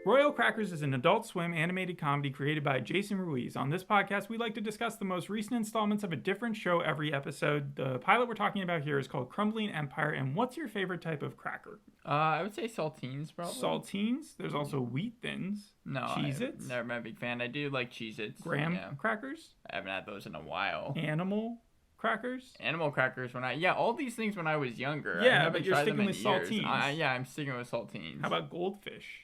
Royal Crackers is an Adult Swim animated comedy created by Jason Ruiz. On this podcast, we like to discuss the most recent installments of a different show every episode. The pilot we're talking about here is called Crumbling Empire. And what's your favorite type of cracker? I would say saltines, probably. Saltines. There's also Wheat Thins. No, Cheez-Its. Never been a big fan. I do like Cheez-Its. Graham crackers. I haven't had those in a while. Animal crackers. Animal crackers all these things when I was younger. Yeah, but you're sticking with saltines. I'm sticking with saltines. How about goldfish?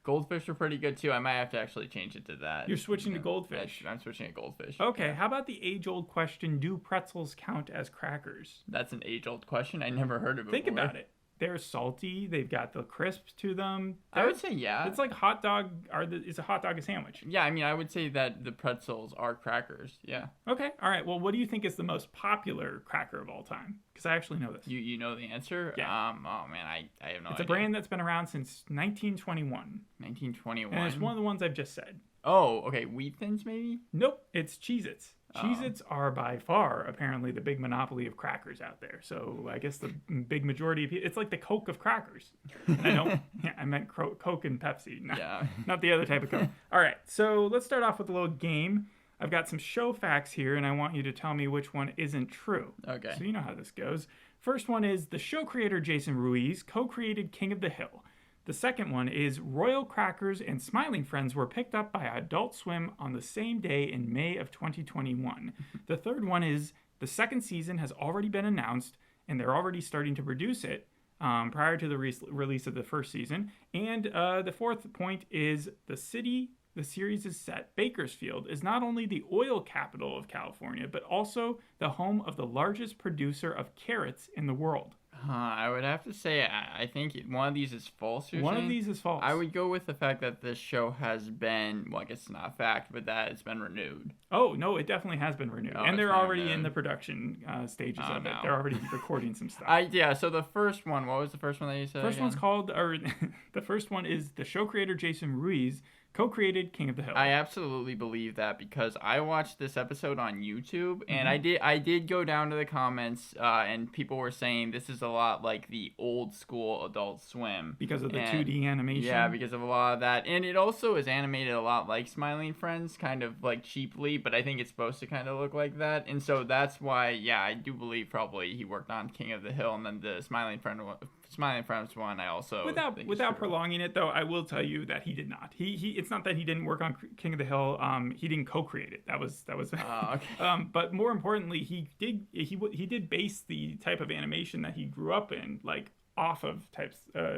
Goldfish are pretty good too. I might have to actually change it to that. You're switching to goldfish. I'm switching to goldfish. Okay, how about the age-old question, do pretzels count as crackers? That's an age-old question. I never heard of it Think before. about it. They're salty. They've got the crisps to them. I would say yeah. It's like hot dog. Is a hot dog a sandwich? Yeah, I mean, I would say that the pretzels are crackers. Yeah. Okay. All right. Well, what do you think is the most popular cracker of all time? Because I actually know this. You know the answer? Yeah. Oh man, I have no idea. It's a brand that's been around since 1921. 1921. And it's one of the ones I've just said. Oh, okay. Wheat Thins, maybe? Nope. It's Cheez-Its. Cheez-Its are by far, apparently, the big monopoly of crackers out there. So I guess the big majority of people, it's like the Coke of crackers. I meant Coke and Pepsi, not the other type of Coke. All right, so let's start off with a little game. I've got some show facts here, and I want you to tell me which one isn't true. Okay. So you know how this goes. First one is the show creator Jason Ruiz co-created King of the Hill. The second one is Royal Crackers and Smiling Friends were picked up by Adult Swim on the same day in May of 2021. The third one is the second season has already been announced and they're already starting to produce it prior to the release of the first season. And the fourth point is the city the series is set, Bakersfield, is not only the oil capital of California, but also the home of the largest producer of carrots in the world. I would have to say, I think one of these is false. One of these is false. I would go with the fact that this show has been, well, I guess it's not a fact, but that it's been renewed. Oh, no, it definitely has been renewed. And they're already in the production stages of it. They're already recording some stuff. Yeah, so the first one, what was the first one that you said? The first one is the show creator Jason Ruiz co-created King of the Hill. I absolutely believe that because I watched this episode on YouTube and I did go down to the comments and people were saying this is a lot like the old school Adult Swim. Because of the 2D animation? Yeah, because of a lot of that. And it also is animated a lot like Smiling Friends, kind of like cheaply, but I think it's supposed to kind of look like that. And so that's why, yeah, I do believe probably he worked on King of the Hill and then the Smiling Friends one I also without prolonging it though, I will tell you that he did not. He it's not that he didn't work on King of the Hill. He didn't co-create it. That was. Okay. But more importantly, he did base the type of animation that he grew up in, like off of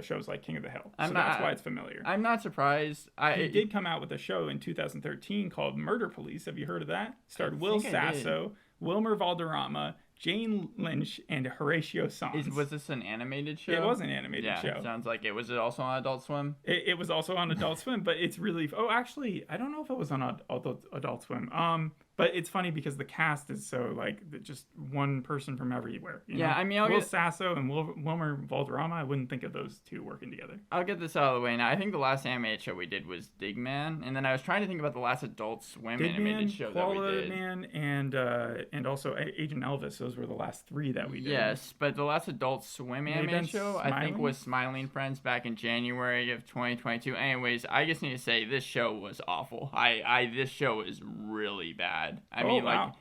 shows like King of the Hill. So that's why it's familiar. I'm not surprised. He did come out with a show in 2013 called Murder Police. Have you heard of that? Starred Will Sasso, Wilmer Valderrama, Jane Lynch, and Horatio Sanz. Was this an animated show? It was an animated show. Yeah, sounds like it. Was it also on Adult Swim? It was also on Adult Swim, but it's really... Oh, actually, I don't know if it was on Adult Swim. But it's funny because the cast is so, like, just one person from everywhere. You know? I mean... Will Sasso and Wilmer Valderrama, I wouldn't think of those two working together. I'll get this out of the way now. I think the last animated show we did was Digman, and then I was trying to think about the last Adult Swim animated show that we did. Man, and also Agent Elvis. Those were the last three that we did. Yes, but the last Adult Swim animated show, I think, was Smiling Friends back in January of 2022. Anyways, I just need to say this show was awful. This show is really bad. I mean, wow.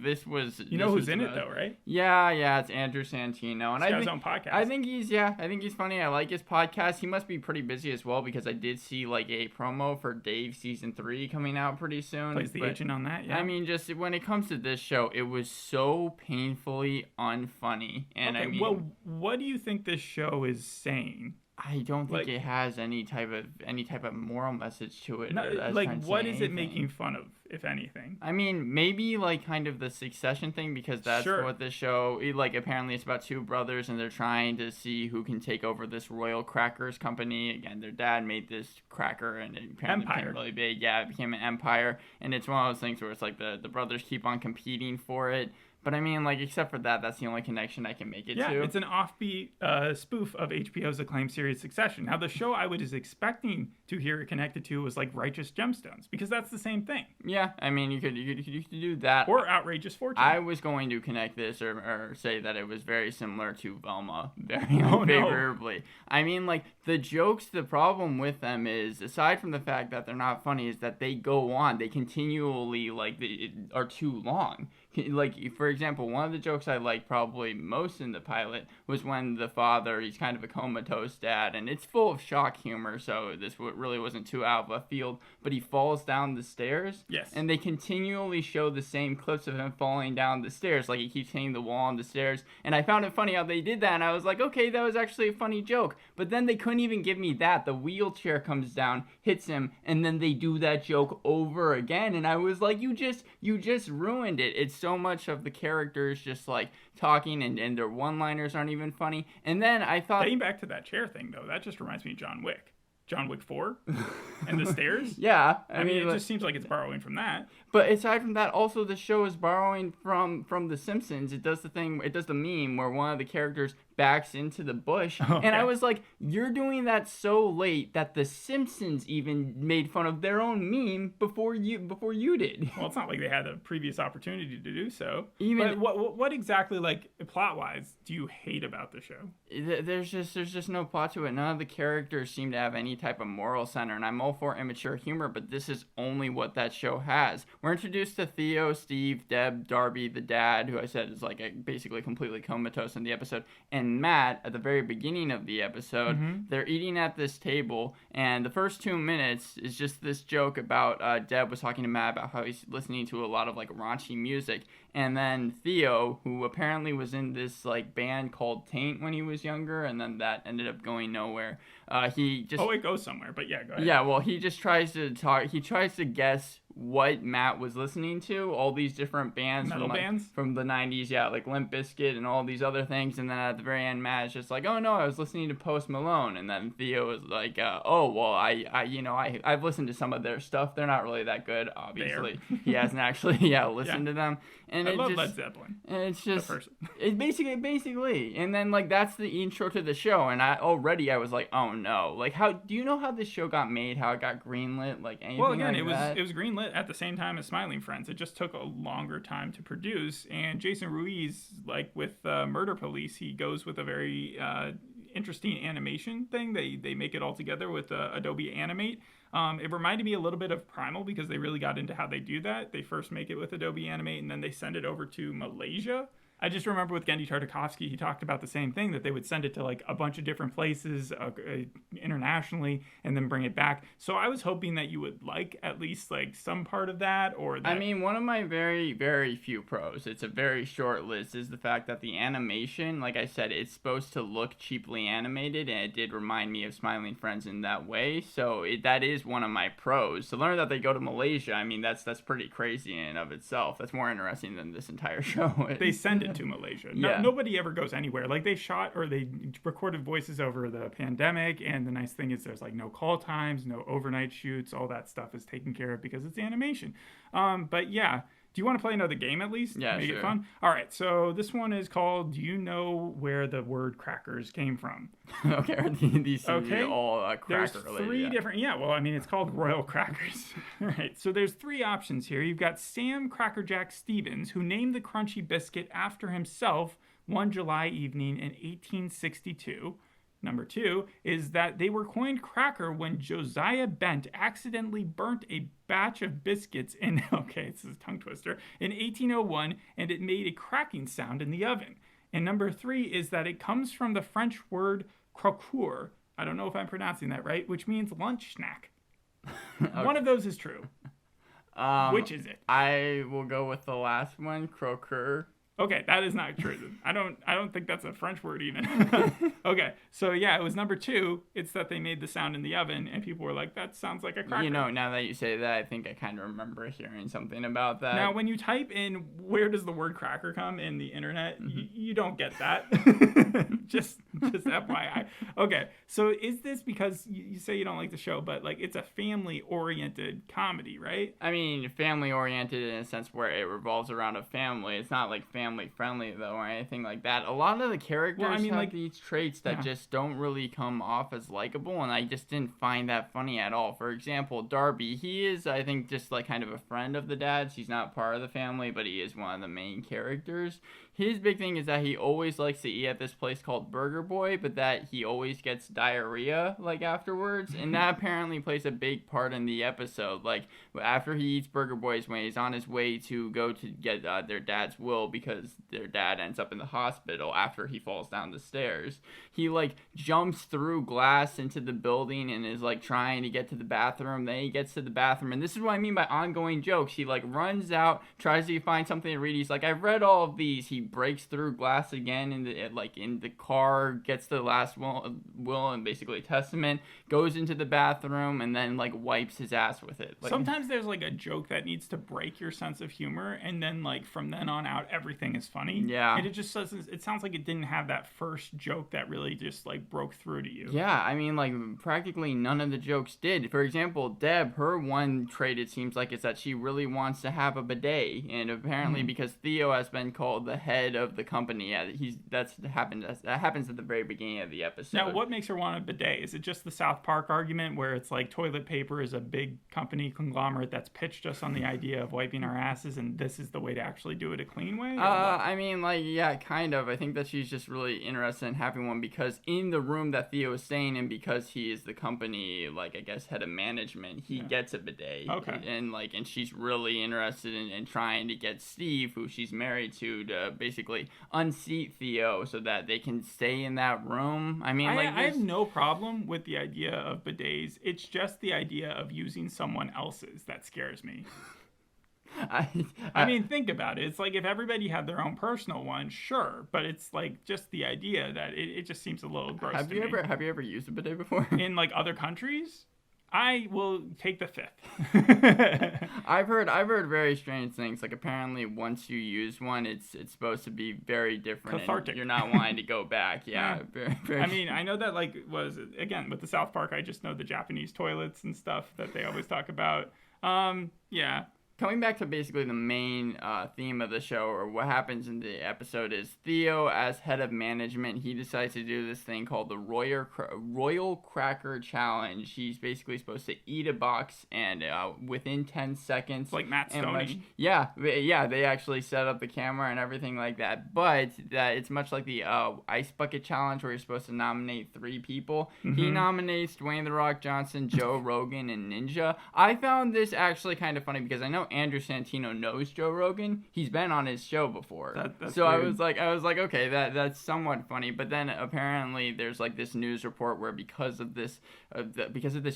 This was... You know who's in it, though, right? Yeah, it's Andrew Santino. And He's got his own podcast. I think he's funny. I like his podcast. He must be pretty busy as well, because I did see, like, a promo for Dave Season 3 coming out pretty soon. Plays the agent on that, yeah. I mean, just when it comes to this show, it was so painfully unfunny. And okay, well, what do you think this show is saying? I don't think it has any type of moral message to it. What is it making fun of, if anything? I mean, maybe like kind of the Succession thing, because that's what the show, like, apparently it's about two brothers and they're trying to see who can take over this Royal Crackers company. Again, their dad made this cracker and it apparently became really big. Yeah, it became an empire. And it's one of those things where it's like the brothers keep on competing for it. But I mean, like, except for that, that's the only connection I can make it to. Yeah, it's an offbeat spoof of HBO's acclaimed series Succession. Now, the show I was expecting to hear it connected to was like Righteous Gemstones, because that's the same thing. Yeah, I mean, you could do that. Or Outrageous Fortune. I was going to connect this or say that it was very similar to Velma, very favorably. No. I mean, like, the jokes, the problem with them is, aside from the fact that they're not funny, is that they go on. They continually, like, are too long. Like, for example, one of the jokes I liked probably most in the pilot was when the father, he's kind of a comatose dad, and it's full of shock humor, so this really wasn't too out of left field, but he falls down the stairs. Yes. And they continually show the same clips of him falling down the stairs, like he keeps hitting the wall on the stairs, and I found it funny how they did that, and I was like, okay, that was actually a funny joke, but then they couldn't even give me that. The wheelchair comes down, hits him, and then they do that joke over again, and I was like, you just ruined it. It's so much of the characters just like talking and their one-liners aren't even funny. And then I thought, getting back to that chair thing though, that just reminds me of John Wick 4 and the stairs. Yeah, I mean, it just seems like it's borrowing from that. But aside from that, also the show is borrowing from The Simpsons. It does the meme where one of the characters backs into the bush, and I was like, you're doing that so late that The Simpsons even made fun of their own meme before you did. Well, it's not like they had a previous opportunity to do so. Even but what exactly, like, plot-wise, do you hate about the show? There's just no plot to it. None of the characters seem to have any type of moral center, and I'm all for immature humor, but this is only what that show has. We're introduced to Theo, Steve, Deb, Darby, the dad, who I said is like basically completely comatose in the episode, and Matt at the very beginning of the episode. They're eating at this table, and the first 2 minutes is just this joke about Deb was talking to Matt about how he's listening to a lot of like raunchy music, and then Theo, who apparently was in this like band called Taint when he was younger, and then that ended up going nowhere. He just it goes somewhere, but yeah, go ahead. Yeah, well, he just tries to talk. He tries to guess what Matt was listening to, all these different bands from the 90s, yeah, like Limp Bizkit and all these other things, and then at the very end Matt is just like, oh no, I was listening to Post Malone, and then Theo is like, oh well, I've listened to some of their stuff, they're not really that good, obviously. He hasn't actually listened to them, and I love Led Zeppelin, and it's just it's basically, and then like that's the intro to the show, and I was like, oh no, like how do you know how this show got made, how it got greenlit, like anything? Well, again, like it was greenlit at the same time as Smiling Friends. It just took a longer time to produce, and Jason Ruiz, like with Murder Police, he goes with a very interesting animation thing. They make it all together with Adobe Animate. It reminded me a little bit of Primal because they really got into how they do that. They first make it with Adobe Animate, and then they send it over to Malaysia. I just remember with Gendy Tartakovsky, he talked about the same thing, that they would send it to like a bunch of different places internationally and then bring it back. So I was hoping that you would like at least like some part of that, or that... I mean, one of my very, very few pros, it's a very short list, is the fact that the animation, like I said, it's supposed to look cheaply animated, and it did remind me of Smiling Friends in that way. So that is one of my pros. To learn that they go to Malaysia, I mean, that's pretty crazy in and of itself. That's more interesting than this entire show is. They send it to Malaysia. Nobody ever goes anywhere. Like they recorded voices over the pandemic, and the nice thing is there's like no call times, no overnight shoots, all that stuff is taken care of because it's animation. But yeah, do you want to play another game at least? Yeah, Make sure. it fun? All right, so this one is called, do you know where the word crackers came from? Okay, are these all cracker There's related? Three different, well, I mean, it's called Royal Crackers. All right, so there's three options here. You've got Sam Crackerjack Stevens, who named the crunchy biscuit after himself one July evening in 1862. Number two is that they were coined cracker when Josiah Bent accidentally burnt a batch of biscuits in, this is a tongue twister, in 1801, and it made a cracking sound in the oven. And number three is that it comes from the French word croqueur. I don't know if I'm pronouncing that right, which means lunch snack. Okay. One of those is true. Which is it? I will go with the last one, croqueur. Okay, that is not true. I don't think that's a French word even. Okay, so yeah, it was number two. It's that they made the sound in the oven, and people were like, that sounds like a cracker. You know, now that you say that, I think I kind of remember hearing something about that. Now, when you type in, where does the word cracker come in the internet, you don't get that. Just Just FYI. Okay, so is this because you say you don't like the show, but like it's a family-oriented comedy, right? I mean, family-oriented in a sense where it revolves around a family. It's not like family-friendly though, or anything like that. A lot of the characters have like these traits that just don't really come off as likable, and I just didn't find that funny at all. For example, Darby, he is, I think, just like kind of a friend of the dad's. He's not part of the family, but he is one of the main characters. His big thing is that he always likes to eat at this place called Burger Boy, but that he always gets diarrhea, like, afterwards. And that apparently plays a big part in the episode. Like, after he eats Burger Boy's, when he's on his way to go to get their dad's will because their dad ends up in the hospital after he falls down the stairs, he, like, jumps through glass into the building and is, like, trying to get to the bathroom. Then he gets to the bathroom. And this is what I mean by ongoing jokes. He, like, runs out, tries to find something to read. He's like, I've read all of these. He breaks through glass again in the car, gets the last will and basically testament, goes into the bathroom, and then like wipes his ass with it. Like, sometimes there's like a joke that needs to break your sense of humor, and then like from then on out everything is funny. Yeah. And it just doesn't, it sounds like it didn't have that first joke that really just like broke through to you. Yeah, I mean, like, practically none of the jokes did. For example, Deb, her one trait, it seems like, is that she really wants to have a bidet, and apparently because Theo has been called the head of the company, that happens at the very beginning of the episode. Now, what makes her want a bidet? Is it just the South Park argument where it's like toilet paper is a big company conglomerate that's pitched us on the idea of wiping our asses, and this is the way to actually do it a clean way? I mean, like, yeah, kind of. I think that she's just really interested in having one because in the room that Theo is staying in, because he is the company, like, I guess, head of management, he gets a bidet. Okay. And she's really interested in trying to get Steve, who she's married to basically unseat Theo so that they can stay in that room. I mean, I have no problem with the idea of bidets. It's just the idea of using someone else's that scares me. I mean, think about it. It's like if everybody had their own personal one, sure, but it's like just the idea that it just seems a little gross. Have you ever used a bidet before? In like other countries? I will take the fifth. I've heard very strange things. Like apparently, once you use one, it's supposed to be very different. Cathartic. And you're not wanting to go back. Yeah. I mean, I know that like was again with the South Park. I just know the Japanese toilets and stuff that they always talk about. Yeah. Coming back to basically the main theme of the show, or what happens in the episode, is Theo, as head of management, he decides to do this thing called the Royal Cracker Challenge. He's basically supposed to eat a box, and within 10 seconds... Like Matt Stoney. Yeah, they actually set up the camera and everything like that. But it's much like the Ice Bucket Challenge, where you're supposed to nominate 3 people. Mm-hmm. He nominates Dwayne The Rock Johnson, Joe Rogan, and Ninja. I found this actually kind of funny, because I know Andrew Santino knows Joe Rogan. He's been on his show before. That's so weird. I was like, okay, that's somewhat funny. But then apparently there's like this news report where because of this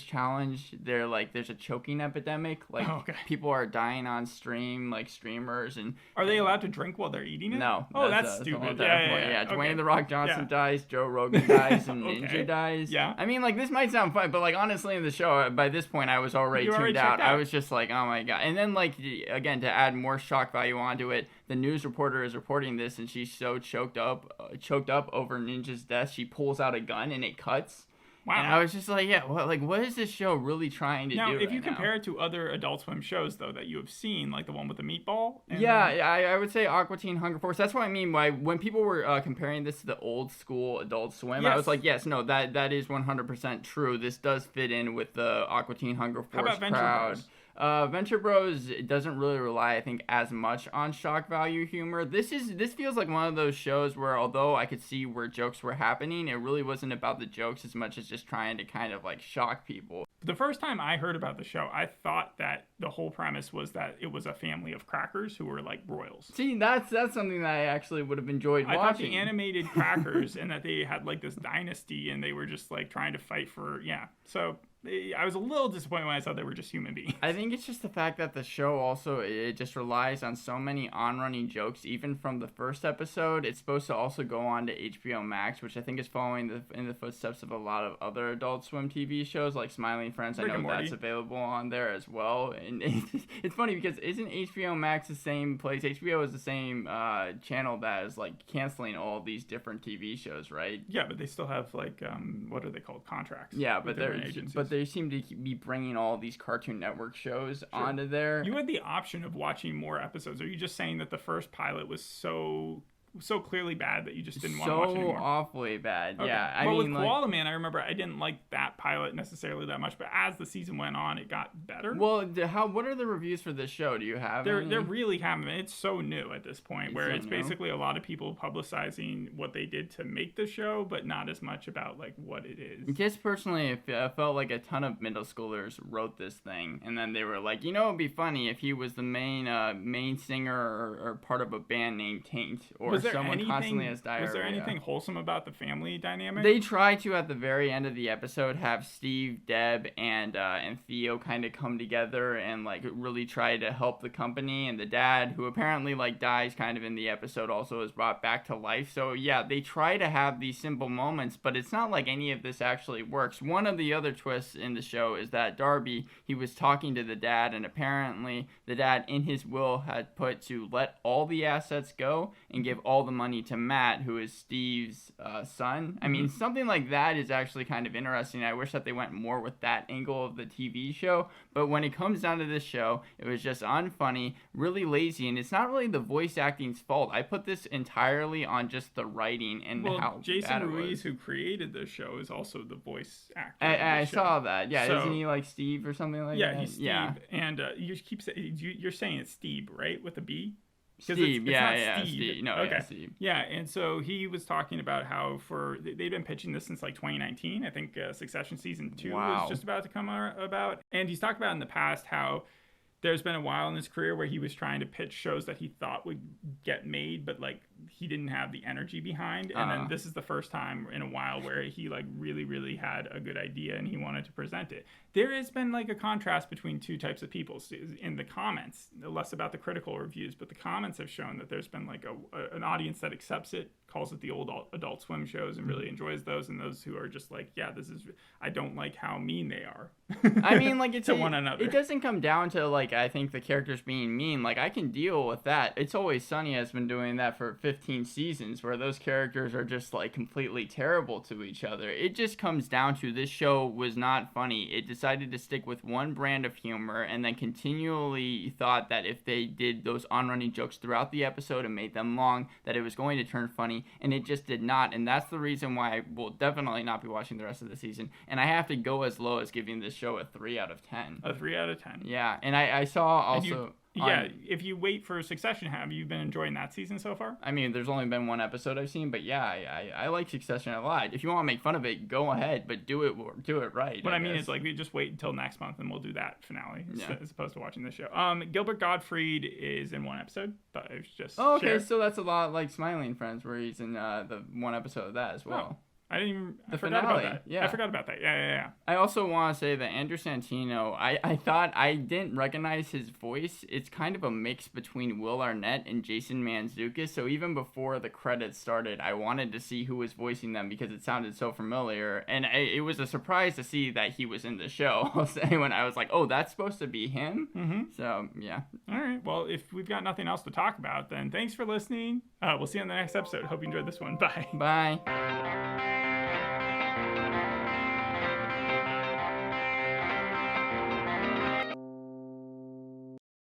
challenge, there's a choking epidemic. Like people are dying on stream, like streamers. And are they allowed to drink while they're eating it? No. Oh, that's stupid. Yeah. Dwayne The Rock Johnson dies, Joe Rogan dies, and Ninja dies. Yeah. I mean, like, this might sound fun, but like honestly in the show, by this point I was already tuned out. I was just like, oh my god. And then like again, to add more shock value onto it, the news reporter is reporting this, and she's so choked up over Ninja's death, she pulls out a gun and it cuts. Wow. And I was just like, what is this show really trying to do? Now, if you compare it to other Adult Swim shows, though, that you have seen, like the one with the meatball. I would say Aqua Teen Hunger Force. That's what I mean by when people were comparing this to the old school Adult Swim. Yes. I was like, that is 100% true. This does fit in with the Aqua Teen Hunger Force crowd. How about Venture Bros? Venture Bros doesn't really rely, I think, as much on shock value humor. This feels like one of those shows where, although I could see where jokes were happening, it really wasn't about the jokes as much as just trying to kind of like shock people. The first time I heard about the show, I thought that the whole premise was that it was a family of crackers who were like royals. See, that's something that I actually would have enjoyed watching. I thought the animated crackers and that they had like this dynasty and they were just like trying to fight for, So I was a little disappointed when I saw they were just human beings. I think it's just the fact that the show also, it just relies on so many on-running jokes, even from the first episode. It's supposed to also go on to HBO Max, which I think is following in the footsteps of a lot of other Adult Swim TV shows, like Smiling Friends. Rick I know that's available on there as well. And it's funny because isn't HBO Max the same place? HBO is the same channel that is, like, canceling all these different TV shows, right? Yeah, but they still have, like, what are they called? Contracts. Yeah, but they seem to be bringing all these Cartoon Network shows onto there. You had the option of watching more episodes. Are you just saying that the first pilot was so clearly bad that you just didn't want to watch it anymore? So awfully bad. Okay. Yeah. I mean, with Koala Man, I remember I didn't like that pilot necessarily that much, but as the season went on, it got better. Well, what are the reviews for this show? Do you have They're really haven't. It's so new at this point, where it's new. basically a lot of people publicizing what they did to make the show, but not as much about, like, what it is. I guess personally, I felt like a ton of middle schoolers wrote this thing, and then they were like, it'd be funny if he was the main singer or part of a band named Taint, or someone constantly has diarrhea. Was there anything wholesome about the family dynamic? They try to, at the very end of the episode, have Steve, Deb, and Theo kind of come together and, like, really try to help the company. And the dad, who apparently, like, dies kind of in the episode, also is brought back to life. So yeah, they try to have these simple moments, but it's not like any of this actually works. One of the other twists in the show is that Darby, he was talking to the dad, and apparently the dad in his will had put to let all the assets go and give all the money to Matt, who is Steve's son. I mean, something like that is actually kind of interesting. I wish that they went more with that angle of the TV show, but when it comes down to this show, it was just unfunny, really lazy, and it's not really the voice acting's fault. I put this entirely on just the writing and how Jason bad it Ruiz, was. Who created the show, is also the voice actor. I saw that. Yeah, So, isn't he like Steve or something like that? Yeah, he's Steve. And you're saying it's Steve, right, with a B? Steve, it's yeah, Steve. Steve. No, okay. yeah, Steve. Yeah, and so he was talking about how they've been pitching this since like 2019. I think Succession season 2 was just about to come about. And he's talked about in the past how there's been a while in his career where he was trying to pitch shows that he thought would get made, but like he didn't have the energy behind. And then this is the first time in a while where he like really had a good idea and he wanted to present it. There has been like a contrast between two types of people in the comments, less about the critical reviews, but the comments have shown that there's been like an audience that accepts it, calls it the old Adult Swim shows and really enjoys those, and those who are just like, yeah, I don't like how mean they are. I mean, like, it's to one another. It doesn't come down to like, I think the characters being mean. Like, I can deal with that. It's Always Sunny has been doing that for 15 seasons, where those characters are just like completely terrible to each other. It just comes down to this show was not funny. It decided to stick with one brand of humor, and then continually thought that if they did those on-running jokes throughout the episode and made them long, that it was going to turn funny, and it just did not. And that's the reason why I will definitely not be watching the rest of the season. And I have to go as low as giving this show a 3 out of 10. A 3 out of 10. Yeah, and I saw also... if you wait for Succession, have you been enjoying that season so far? I mean, there's only been one episode I've seen, but yeah, I like Succession a lot. If you want to make fun of it, go ahead, but do it right. What I mean is, like, we just wait until next month and we'll do that finale as opposed to watching this show. Gilbert Gottfried is in one episode. Thought it was just okay, so that's a lot like Smiling Friends, where he's in the one episode of that as well. Oh. I forgot about that. Yeah. I forgot about that. Yeah. I also want to say that Andrew Santino, I thought I didn't recognize his voice. It's kind of a mix between Will Arnett and Jason Mantzoukas. So even before the credits started, I wanted to see who was voicing them because it sounded so familiar. And it was a surprise to see that he was in the show. I'll say, when I was like, oh, that's supposed to be him? Mm-hmm. So, yeah. All right. Well, if we've got nothing else to talk about, then thanks for listening. We'll see you on the next episode. Hope you enjoyed this one. Bye. Bye.